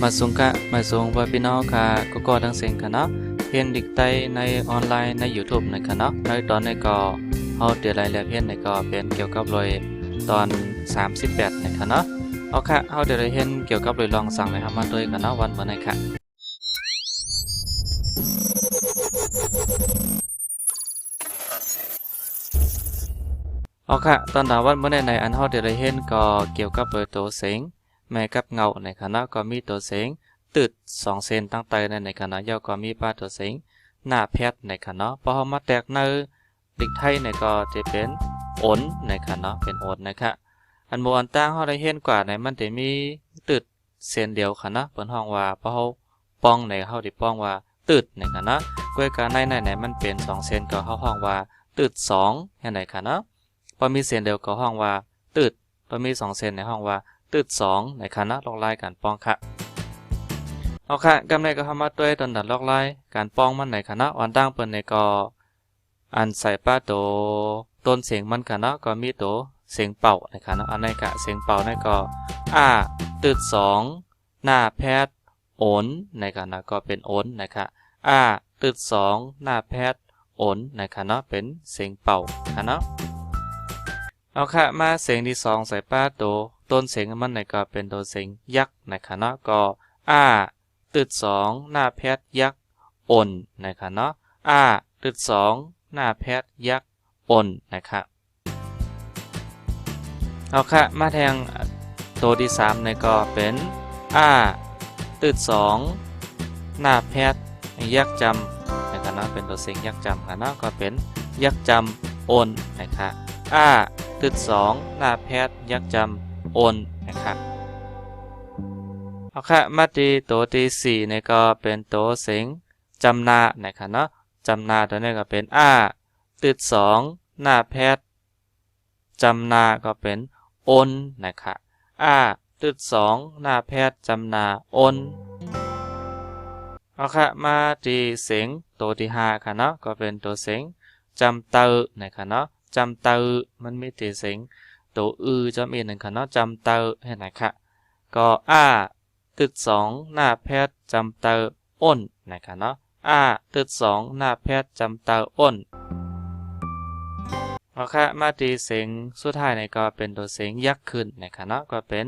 มาส่งว่าพี่น้องค่ะก็ทั้งเสียงค่ะเนาะเพียนดิกไตในออนไลน์ใน YouTube นะคะเนาะในตอนนี้ก็เฮาเดี๋ยวรายละเอียดในก็เป็นเกี่ยวกับรอยตอน38นะคะเนาะเอาค่ะเฮาเดี๋ยวได้เห็นเกี่ยวกับรอยลองสั่งนะครับมาด้วยกันเนาะวันมื้อนี้ค่ะเอาค่ะตอนดาวันมื้อนี้ในอันเฮาเดี๋ยวได้เห็นก็เกี่ยวกับรอยตัวเสียงแม่กับเงาในคณะก็มีตัวเสียงตืด2เซนตั้งไตในคณะย่อก็มีป้าตัวเสียงหน้าแพทย์ในคณะพอเฮามาแตกในดิกไทยในก็จะเป็นโอนในคณะเป็นโอนนะคะอันโมอันตั้งเฮาได้เห็นกว่าในมันจะมีตืดเซนเดียวคณะเปิ้นฮ้องว่าพอเฮาป้องในเฮาได้ป้องว่าตืดในคณะกวยการในมันเป็น2เซนก็เฮาฮ้องว่าตืด2ให้ในคณะพอมีเซนเดียวก็ฮ้องว่าตืดพอมี2เซนในห้องว่าตืด2ในคณะลอกลายการป้องค่ะเอาค่ะกำในก็เข้ามาด้วยตอนดัดลอกลายการป้องมันในคณะอ่อนตั้งเปิ้นในก็อันใส่ป้าโตต้นเสียงมันคณะก็มีโตเสียงเป่าในคณะอันในกะเสียงเป่าในก็ตืด2หน้าแพทย์โอนในคณะก็เป็นโอนนะคะตืด2หน้าแพทย์โอนในคณะเป็นเสียงเป่าคณะเอาค่ะมาเสียงที่2ใส่ป้าโตต้นเสียงมันในก็เป็นตัวเสียงยักษ์ในคณะก็ตืด2หน้าแพทย์ยักษ์อ่นนะคะเนาะตืด2หน้าแพทย์ยักษ์อ่นนะคะเอาค่ะมาแทงตัวที่3ในก็เป็นตืด2หน้าแพทย์ยักษ์จำนะคะเนาะเป็นตัวเสียงยักษ์จำค่ะเนาะก็เป็นยักษ์จำอ่นนะคะตืด2หน้าแพทย์ยักษ์จำอ่นนะครับเอาค่ะมาตีตัวที่4นี่ก็เป็นตัวเสียงจำนานะครับเนาะจำนาตัวนี้ก็เป็นตืด2หน้าแพทย์จำนาก็เป็นโอนนะครับตืด2หน้าแพทย์จำนาโอนเอาค่ะมาตีเสียงตัวที่5ค่ะเนาะก็เป็นตัวเสียงจำเตอนะครับเนาะจำเตอมันมีตีเสียงตัวจำเองนะครับเนาะจำเตอให้นะคะก็ตืด2หน้าแพทย์จำเตออ้นนะครับเนาะตืด2หน้าแพทย์จำเตออ้นเอาค่ะมาตีเสียงสุดท้ายในก็เป็นตัวเสียงยักษ์ขึ้นนะครับเนาะก็เป็น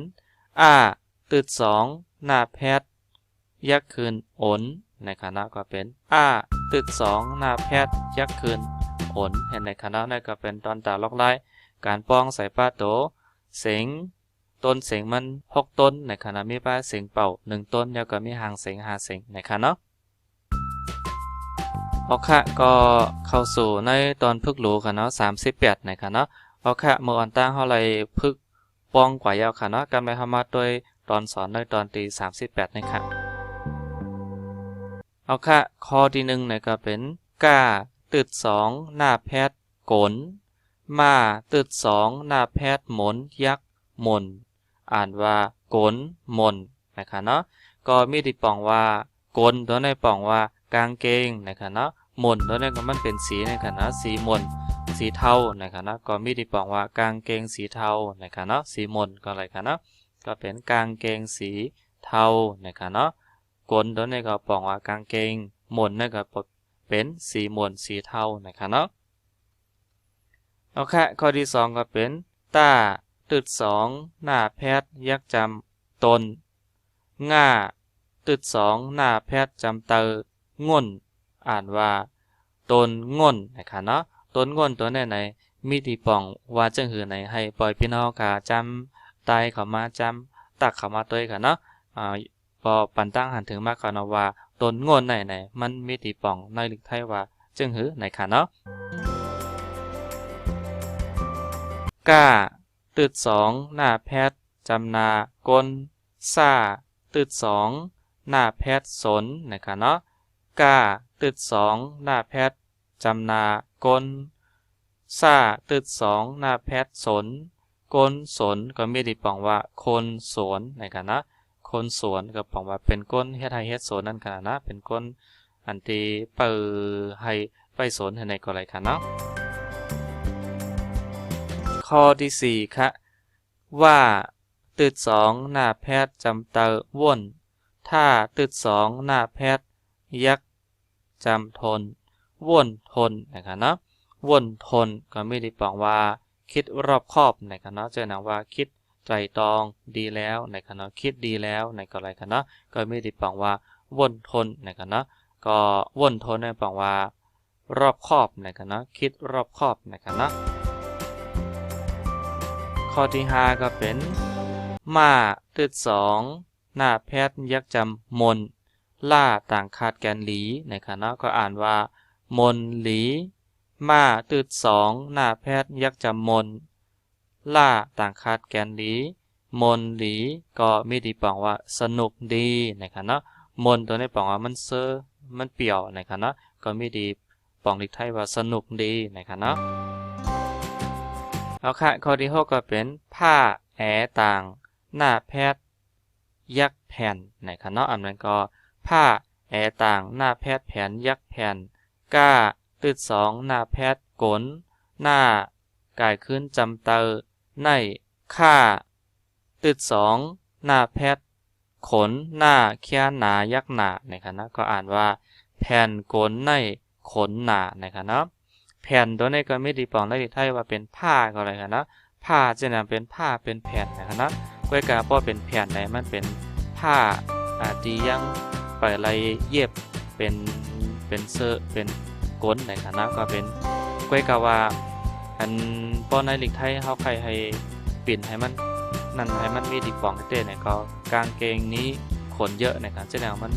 ตืด2หน้าแพทย์ยักษ์ขึ้นอ้นนะครับเนาะก็เป็นตืด2หน้าแพทย์ยักษ์ขึ้นอ้นเห็นในคณะนั่นก็เป็นตอนตาล็อกไล่การป้องใส่ป้าโตเสียงต้นเสียงมัน6ต้นในขณะมีป้าเสียงเป่า1ต้นแล้วก็มีหางเสียง5เสียงในคณะเนาะเอาค่ะก็เข้าสู่ในตอนพึกหลูค่ะเนาะ38ในคณะเอาค่ะเมื่อวันตั้งเฮาเลยพึกป้องกว่ายาวค่ะเนาะกันไปเฮามาด้วยตอนสอนในตอนที่38นะคะเอาค่ะข้อที่1เนี่ยก็เป็นตืด2หน้าแพทย์โกนมาตืด2หน้าแพทย์หมนยักษ์มนอ่านว่าโกนมนนะคะเนาะก็มีที่ปองว่าโกนตัวในปองว่ากางเกงนะคะเนาะมนตัวนี้ก็มันเป็นสีนะคะเนาะสีมนสีเทานะคะเนาะก็มีที่ปองว่ากางเกงสีเทานะคะเนาะสีมนก็อะไรคะเนาะก็เป็นกางเกงสีเทานะคะเนาะโกนตัวนี้ก็ปองว่ากางเกงมนนั่นก็เป็นสีมนสีเทานะคะเนาะเอาค่ะข้อที่2ก็เป็นตืด2หน้าแพทย์ยักษ์จำตนตืด2หน้าแพทย์จำเตอง่นอ่านว่าตนง่นนะคะเนาะตนง่นตัวไหนมีที่ป่องว่าจังหือไหนให้ปล่อยพี่น้องค่ะจำตายเข้ามาจำตักเข้ามาตัวค่ะเนาะพอปันตั้งหันถึงมากค่ะเนาะว่าตนง่นไหนมันมีที่ป่องในลึกไทยว่าจังหือไหนค่ะเนาะตืด2หน้าแพทย์จำนาก้นตืด2หน้าแพทย์สนนะคะเนาะตืด2หน้าแพทย์จำนาก้นตืด2หน้าแพทย์สนก้นสนก็มีที่ปองว่าคนสวนนะคะนะคนสวนก็ปองว่าเป็นก้นเฮ็ดไห้เฮ็ดสวนนั่นค่ะนะเป็นก้นอันที่เปิดให้ไปสนให้ในก็ไรค่ะเนาะข้อที่4ค่ะว่าตืด2หน้าแพทย์จำเตอว่น ถ้าตึดสองหน้าแพทย์ยักจำทนว่นทนนะครับเนาะว่นทนก็ไม่ได้บอกว่าคิดรอบคอบนะครับเนาะเจอหนังว่าคิดไตร่ตรองดีแล้วนะครับเนาะคิดดีแล้วในก็อะไรกันเนาะก็ไม่ได้บอกว่าว่นทนนะครับเนาะก็ว่นทนเนี่ยบอกว่ารอบคอบนะครับเนาะคิดรอบคอบนะครับเนาะข้อที่5ก็เป็นมาตึดสองหน้าแพทย์ยักจำมนล่าต่างคาดแกนหลีนะครับเนาะก็อ่านว่ามนหลีมาตึดสองหน้าแพทย์ยักจำมนล่าต่างคาดแกนหลีมนหลีก็มีดีปองว่าสนุกดีนะครับเนาะมนตัวนี้ปองว่ามันเซอร์มันเปี่ยวนะครับเนาะก็มีดีปองลิกไทยว่าสนุกดีนะครับเนาะเอาค่ะข้อที่6ก็เป็นผ้าแอต่างหน้าแพทย์ยักแผ่นนะครับเนาะอันนั้นก็ผ้าแอต่างหน้าแพทย์แผ่นยักแผ่นก้าตึดสองหน้าแพทย์กลหน้ากายขึ้นจำเตอในค่าตึดสองหน้าแพทย์ขนหน้าเคี้ยหนายักหนานะครับนะก็อ่านว่าแผ่นกลในขนหนานะครับเนาะแผ่นตัวนี้ก็ไม่ดีปองได้ไทยว่าเป็นผ้าก็อะไรกันนะผ้าจะนำเป็นผ้าเป็นแผ่นนะครับนะก้อยกาเพราะเป็นแผ่นไหนมันเป็นผ้าที่ยังไปอะไรเย็บเป็นเสื้อเป็นก้นนะครับนะก็เป็นก้อยกาว่าอันป้อนในลิกไทยเขาใครให้ปิ่นให้มันนั่นให้มันมีดีปองเต้เนี่ยก็กางเกงนี้ขนเยอะนะครับจะแนวมัน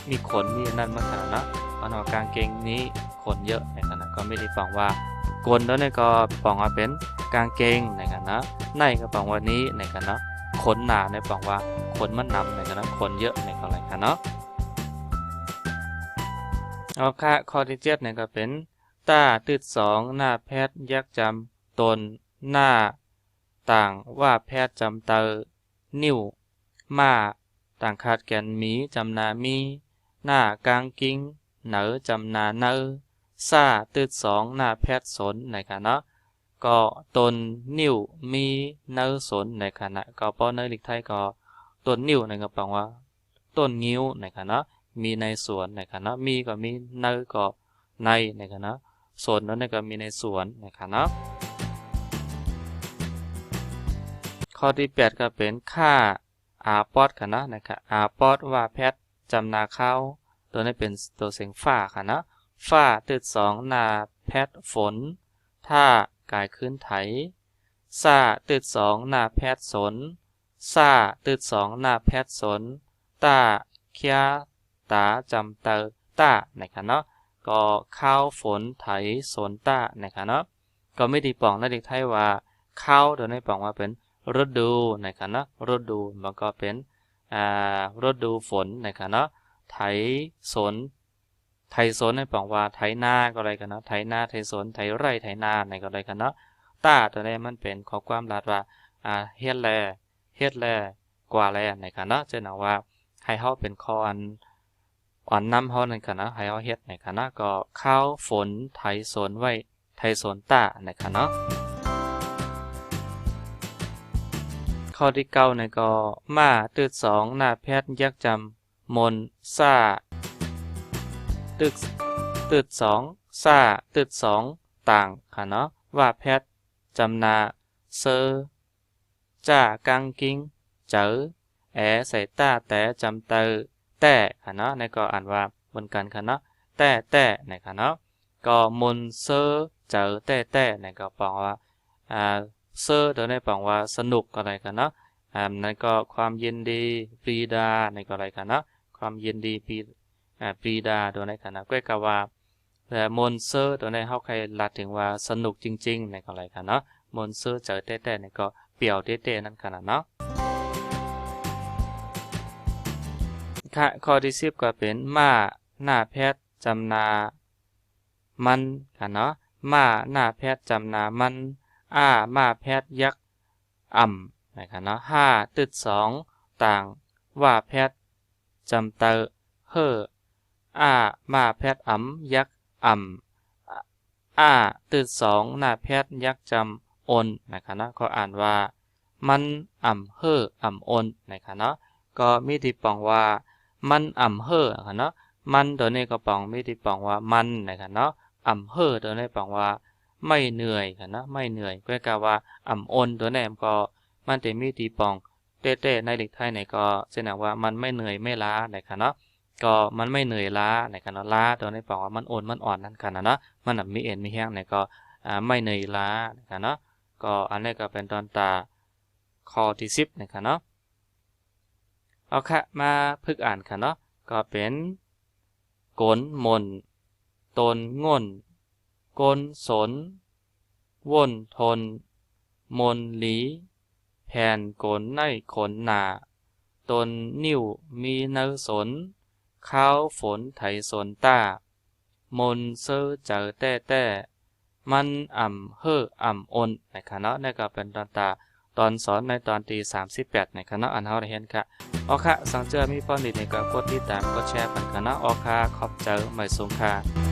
มีขนมีนั่นมาขนาดนะเพราะว่ากางเกงนี้ขนเยอะนะครับนะก็ไม่ได้ปองว่ากลแล้วเนี่ยก็ปองว่าเป็นกางเกงนะครับนะในก็ปองว่านี้นะครับนะขนหนาในปองว่าขนมันนำนะครับนะขนเยอะในก็อะไรกันเนาะเอาค่ะข้อที่7เนี่ยก็เป็นตาตึดสองหน้าแพทย์ยักจำตนหน้าต่างว่าแพทย์จำเตอนิ้วมาต่างขาดแกนมีจำนามีหน้ากลางกิ้งเหนือจำนาเนอซาตึดสองหน้าแพทย์สนในคณะก็ตนนิ้วมีเนอสนในคณะก็ป้อเนอลิกไทยก็ตนนิ้วในกระปังว่าต้นงิ้วในคณะมีในสวนในคณะมีก็มีเนอก็ในคณะสนนั้นก็มีในสวนในคณะข้อที่8ก็เป็นค่าอาปอดค่ะนะครับอาปอดว่าแพทย์จำนาข้าวตัวนี้เป็นตัวเสียงฝ้าค่ะนะฝ้าตึดสองนาแพทย์ฝนถ้ากายขึ้นไถซาตึดสองนาแพทย์สนซาตึดสองนาแพทย์สนตาเคียตาจำเตอตานะครับเนาะก็ข้าวฝนไถสนตานะครับเนาะก็ไม่ดีปองนะเด็กไทยว่าข้าวตัวนี้ปองว่าเป็นฤดูนะครับนะฤดูมันก็เป็นฤดูฝนนะครับนะไถสนในปองว่าไถนาก็อะไรกันนะไถนาไถสนไถไร่ไถนาในก็อะไรกันเนาะตาตัวนี้มันเป็นข้อความรัดว่าเฮ็ดแลกว่าแลนะครับนะจะนะว่าให้เฮาเป็นข้ออ่อนนำเฮานั่นกันนะให้เฮาเฮ็ดนะครับนะก็ข้าวฝนไถสนไว้ไถสนตานะครับเนาะข้อที่9เนี่ยก็มาตึดสองหน้าแพทย์ยักจำมนซ่าตึดสองซ่าตึดสองต่างค่ะเนาะว่าแพทย์จำนาเซอจ้ากางกิ้งเจอแอใส่ต้าแต่จำเตอแต่ค่ะเนาะในก็อ่านว่าบนกันค่ะเนาะแต่ในค่ะเนาะก็มนเซอเจอแต่ในก็แปลว่าเซอร์ตัวนี้แปลว่าสนุกอะไรกันเนาะนั่นก็ความยินดีปรีดาในก็อะไรกันเนาะความยินดีปรีดาตัวนี้กันนะก็กล่าวว่าแต่มนเซอร์ตัวนี้เขาใครลัดถึงว่าสนุกจริงๆในก็อะไรกันเนาะมนเซอร์เจอแต่ในก็เปี่ยวแต่นั่นกันนะเนาะค่ะข้อที่10ก็เป็นมาหน้าแพทย์จำนามันกันเนาะมาหน้าแพทย์จำนามันมาแพทย์ยักษ์นะครับเนาะตึดสองต่างว่าแพทย์จำเตอเฮอมาแพทย์ยักษ์ตึดสองหน้าแพทย์ยักษ์จำอนนะครับเนาะก็อ่านว่ามันเฮออนนะครับเนาะก็มีที่ปองว่า มันอ่ำเฮ่อค่ะเนาะมันตัวนี้ก็ปองมีที่ปองว่ามันนะคะเนาะอ่ำเฮ่อตัวนี้ปองว่าไม่เหนื่อยค่ะเนาะไม่เหนื่อยก็กล่าวว่าอ่ำอนตัวนี้ก็มันจะมีที่ปองเต้ๆในเด็กไทยเนี่ยก็แสดงว่ามันไม่เหนื่อยไม่ล้านะคะเนาะก็มันไม่เหนื่อยล้านะคะเนาะล้าตัวนี้ปองว่ามันอ่อนมันอ่อนนั่นค่ะเนาะมันมีเอ็นมีแห้งเนี่ยก็ไม่เหนื่อยล้านะคะเนาะก็อันนี้ก็เป็นตอนตาข้อที่10นะคะเนาะเอาค่ะมาพึกอ่านค่ะเนาะก็เป็นกลมนตนง่นกลสนว่นทนมนหลีแผ่นกลในขนหนาตนนิ้วมีเนื้อสนข้าวฝนไถสนต้ามนเซอเจอแต่มันอ่ำเฮ่ออ่ำอนนะคะเนาะนี่ก็เป็นตอนสอนในตอนที่38นะคะเนาะอันเฮาได้เห็นค่ะอ๋อค่ะสังเจอมีพอดีนี่ก็กดติดตามกดแชร์กันค่ะเนาะอ๋อค่ะขอบใจไม่สูงค่ะ